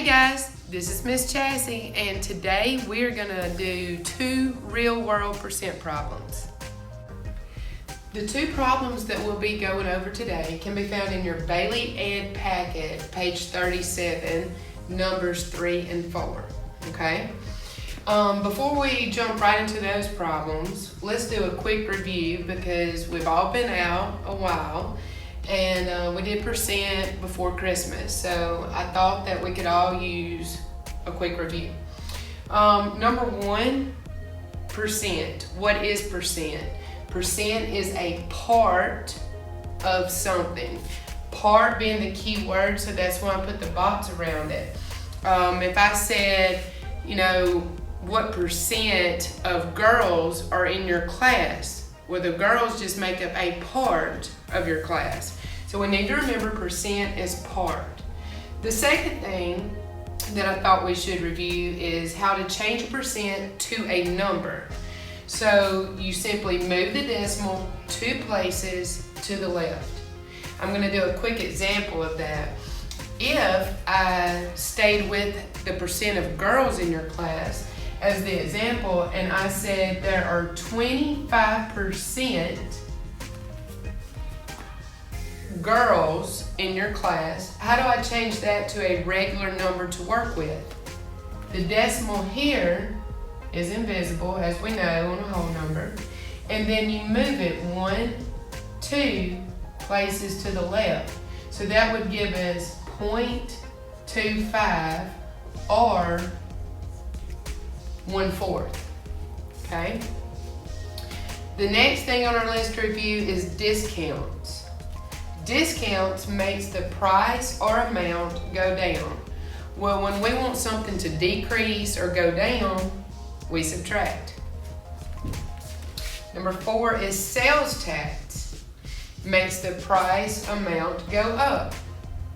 Hey guys, this is Miss Chassie, and today we're gonna do 2 real-world percent problems. The 2 problems that we'll be going over today can be found in your Bailey Ed packet, page 37, numbers 3 and 4, okay? Before we jump right into those problems, let's do a quick review because we've all been out a while and we did percent before Christmas, so I thought that we could all use a quick review. Number 1, percent. What is percent? Percent is a part of something. Part being the key word, so that's why I put the box around it. If I said, what percent of girls are in your class? Well, the girls just make up a part of your class. So we need to remember percent is part. The second thing that I thought we should review is how to change a percent to a number. So you simply move the decimal 2 places to the left. I'm going to do a quick example of that. If I stayed with the percent of girls in your class as the example, and I said there are 25% girls in your class, how do I change that to a regular number to work with? The decimal here is invisible, as we know, on a whole number, and then you move it 1, 2 places to the left. So that would give us 0.25 or 1/4, okay? The next thing on our list to review is discounts. Discounts makes the price or amount go down. Well, when we want something to decrease or go down, we subtract. Number 4 is sales tax. Makes the price amount go up.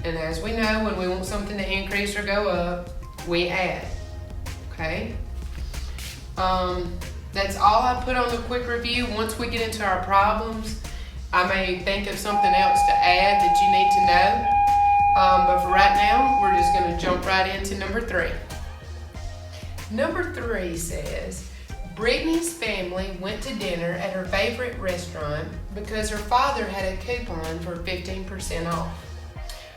And as we know, when we want something to increase or go up, we add, okay? That's all I put on the quick review. Once we get into our problems, I may think of something else to add that you need to know. But for right now, we're just going to jump right into number 3. Number 3 says, Brittany's family went to dinner at her favorite restaurant because her father had a coupon for 15% off.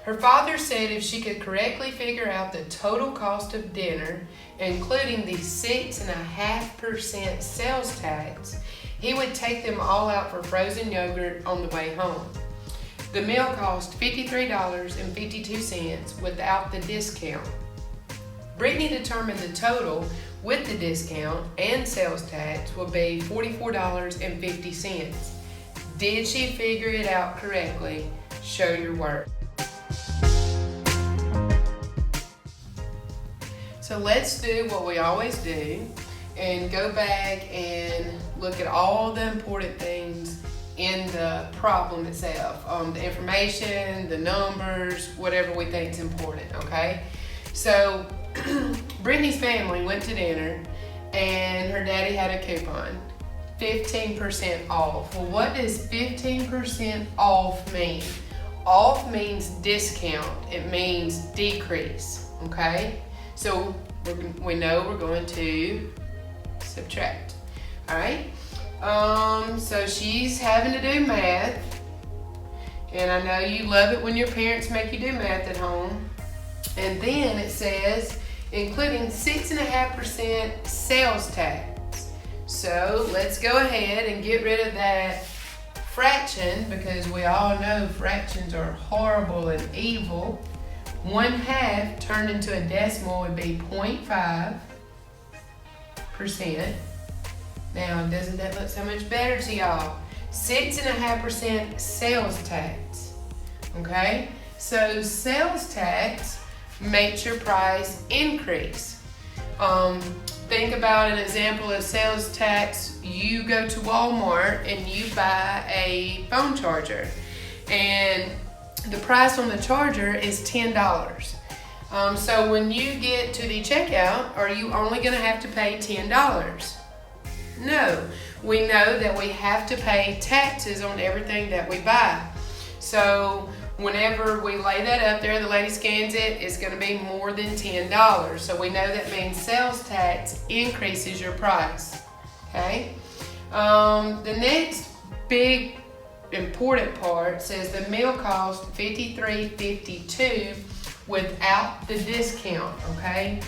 Her father said if she could correctly figure out the total cost of dinner, including the 6.5% sales tax, he would take them all out for frozen yogurt on the way home. The meal cost $53.52 without the discount. Brittany determined the total with the discount and sales tax will be $44.50. Did she figure it out correctly? Show your work. So let's do what we always do and go back and look at all the important things in the problem itself. The information, the numbers, whatever we think is important, okay? So Brittany's family went to dinner and her daddy had a coupon, 15% off. Well, what does 15% off mean? Off means discount. It means decrease, okay? So we know we're going to subtract, all right? So she's having to do math, and I know you love it when your parents make you do math at home. And then it says, including 6.5% sales tax. So let's go ahead and get rid of that fraction because we all know fractions are horrible and evil. 1/2 turned into a decimal would be 0.5%. Now, doesn't that look so much better to y'all? 6.5% sales tax, okay? So sales tax makes your price increase. Think about an example of sales tax. You go to Walmart and you buy a phone charger, and the price on the charger is $10. So when you get to the checkout, are you only going to have to pay $10? No. We know that we have to pay taxes on everything that we buy. So Whenever we lay that up there, the lady scans it, it's going to be more than $10. So we know that means sales tax increases your price. Okay. The next big important part says the meal cost $53.52 without the discount. Okay,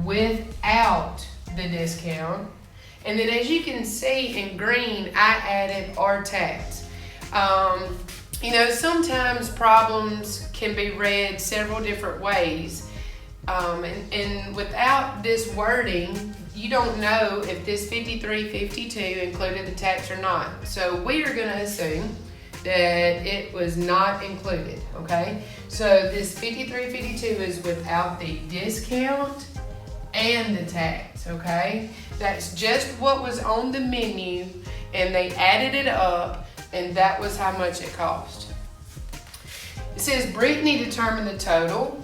without the discount. And then as you can see in green, I added our tax. You know, sometimes problems can be read several different ways. And without this wording, you don't know if this 5352 included the tax or not. So we are going to assume that it was not included, okay? So this 5352 is without the discount and the tax, okay? That's just what was on the menu, and they added it up, and that was how much it cost. It says Brittany determined the total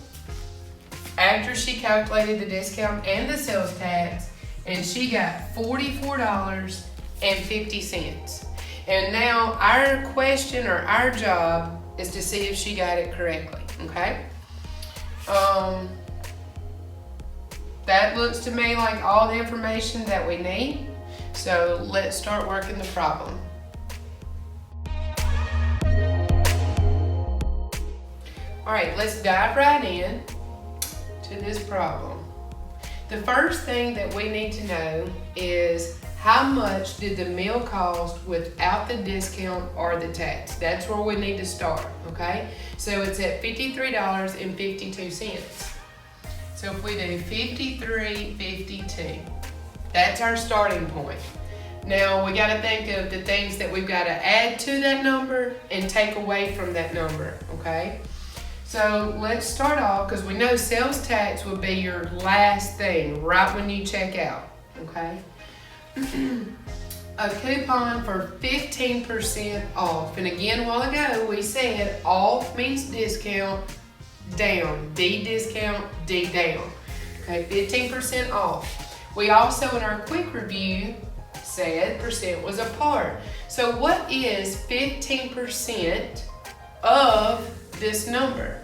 after she calculated the discount and the sales tax, and she got $44.50. And now our question or our job is to see if she got it correctly, okay? That looks to me like all the information that we need. So let's start working the problem. All right, let's dive right in to this problem. The first thing that we need to know is how much did the meal cost without the discount or the tax? That's where we need to start, okay? So it's at $53.52. So if we do $53.52, that's our starting point. Now we gotta think of the things that we've gotta add to that number and take away from that number, okay? So let's start off, because we know sales tax will be your last thing right when you check out, okay? A coupon for 15% off. And again, a while ago, we said off means discount, down. D discount, D down. Okay, 15% off. We also, in our quick review, said percent was a part. So what is 15% of this number?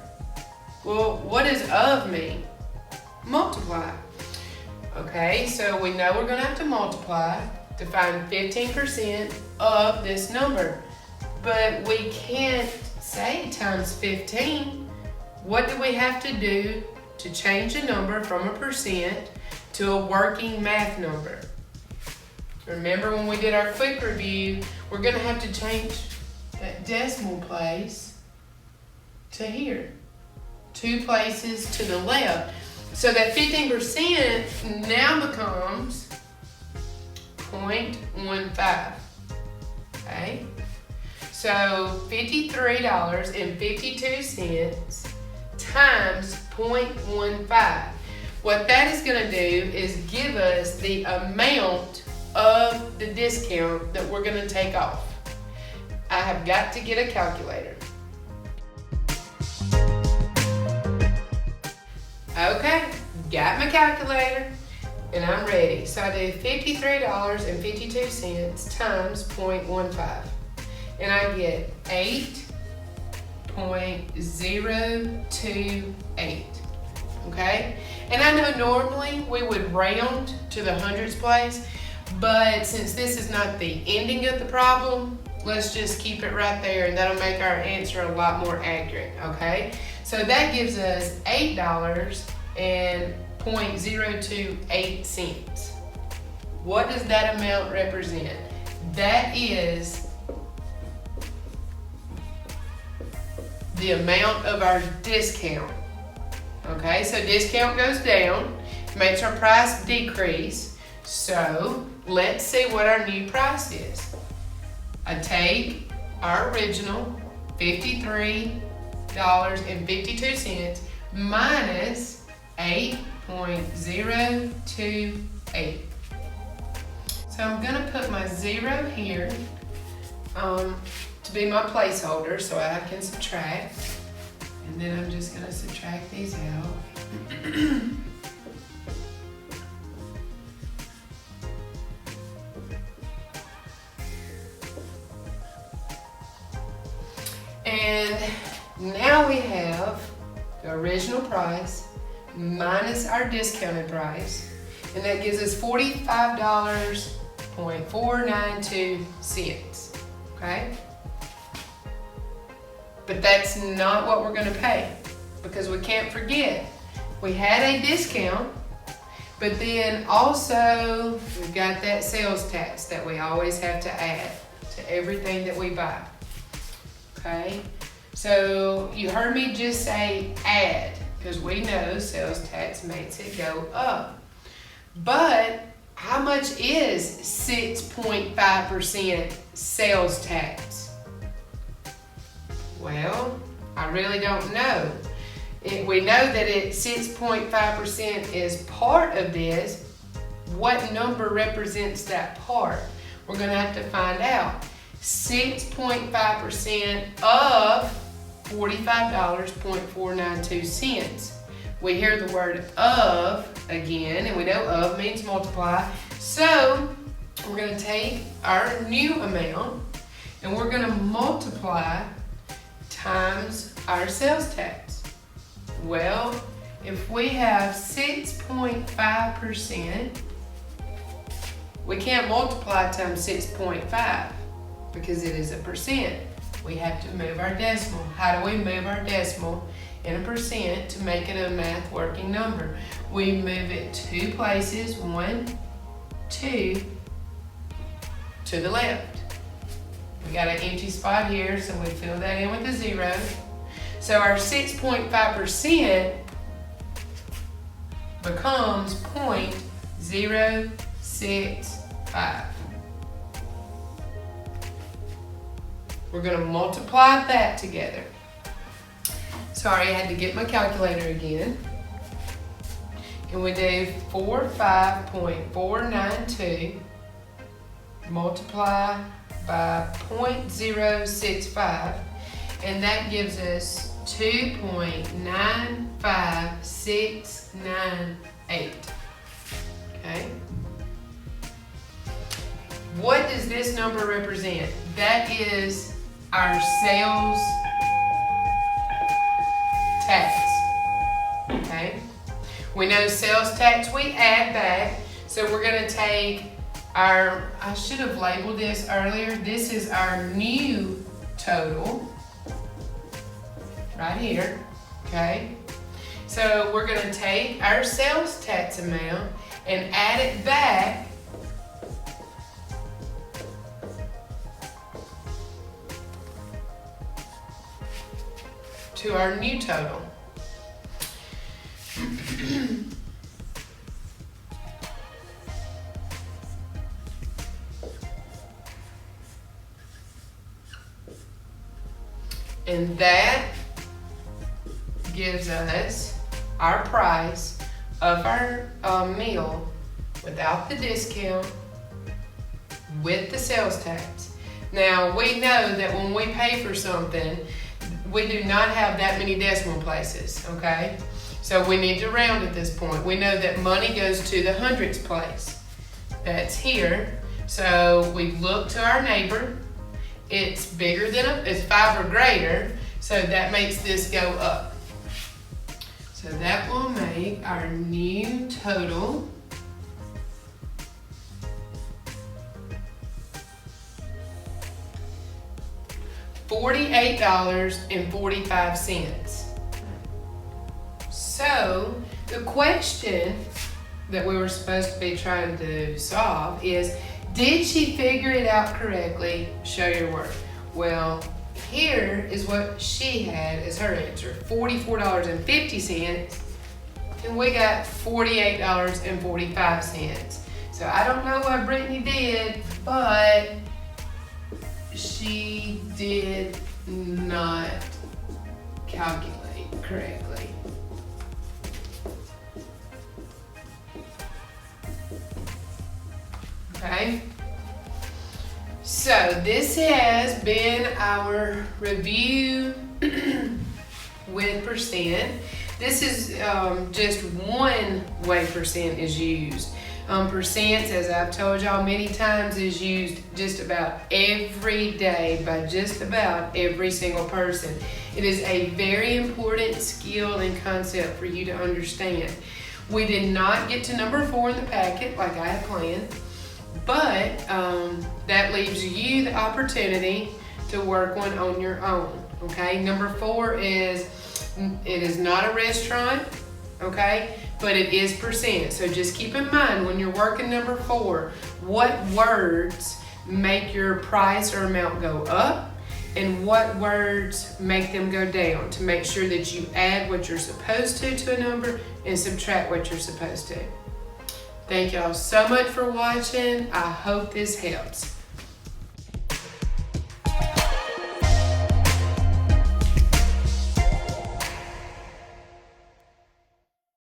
Well, what does of mean? Multiply. Okay, so we know we're going to have to multiply to find 15% of this number. But we can't say times 15. What do we have to do to change a number from a percent to a working math number? Remember when we did our quick review, we're going to have to change that decimal place to here. 2 places to the left. So that 15% now becomes 0.15. Okay? So $53.52 times 0.15. What that is going to do is give us the amount of the discount that we're going to take off. I have got to get a calculator. Okay, got my calculator and I'm ready. So I do $53.52 times 0.15 and I get 8.028. Okay, and I know normally we would round to the hundreds place, but since this is not the ending of the problem, let's just keep it right there and that'll make our answer a lot more accurate, okay? So that gives us $8.028. What does that amount represent? That is the amount of our discount. Okay, so discount goes down, makes our price decrease. So let's see what our new price is. I take our original $53.52 minus 8.028. So I'm gonna put my 0 here to be my placeholder so I can subtract. And then I'm just gonna subtract these out. And Now we have the original price minus our discounted price, and that gives us $45.492, okay? But that's not what we're gonna pay, because we can't forget, we had a discount, but then also we've got that sales tax that we always have to add to everything that we buy, okay? So you heard me just say add, because we know sales tax makes it go up. But how much is 6.5% sales tax? Well, I really don't know. We know that 6.5% is part of this. What number represents that part? We're gonna have to find out. 6.5% of $45.492. We hear the word of again, and we know of means multiply. So we're gonna take our new amount and we're gonna multiply times our sales tax. Well, if we have 6.5%, we can't multiply times 6.5 because it is a percent. We have to move our decimal. How do we move our decimal in a percent to make it a math working number? We move it 2 places, 1, 2, to the left. We got an empty spot here, so we fill that in with a 0. So our 6.5% becomes 0.065. We're going to multiply that together. Sorry, I had to get my calculator again. And we do 45.492 multiply by 0.065, and that gives us 2.95698. Okay? What does this number represent? That is our sales tax. Okay? We know sales tax we add back, so we're going to take our, I should have labeled this earlier, this is our new total, right here, okay? So we're going to take our sales tax amount and add it back to our new total. And that gives us our price of our meal without the discount, with the sales tax. Now, we know that when we pay for something, we do not have that many decimal places, okay? So we need to round at this point. We know that money goes to the hundredths place. That's here. So we look to our neighbor. It's bigger than it's 5 or greater, so that makes this go up. So that will make our new total $48.45. So the question that we were supposed to be trying to solve is, did she figure it out correctly? Show your work. Well, here is what she had as her answer, $44.50, and we got $48.45. So I don't know what Brittany did, but she did not calculate correctly. Okay, so this has been our review with percent. This is just one way percent is used. Percents, as I've told y'all many times, is used just about every day by just about every single person. It is a very important skill and concept for you to understand. We did not get to number 4 in the packet like I had planned, but that leaves you the opportunity to work one on your own. Okay, number 4 is, it is not a restaurant, okay, but it is percent. So just keep in mind when you're working number 4, what words make your price or amount go up and what words make them go down, to make sure that you add what you're supposed to a number and subtract what you're supposed to. Thank y'all so much for watching. I hope this helps.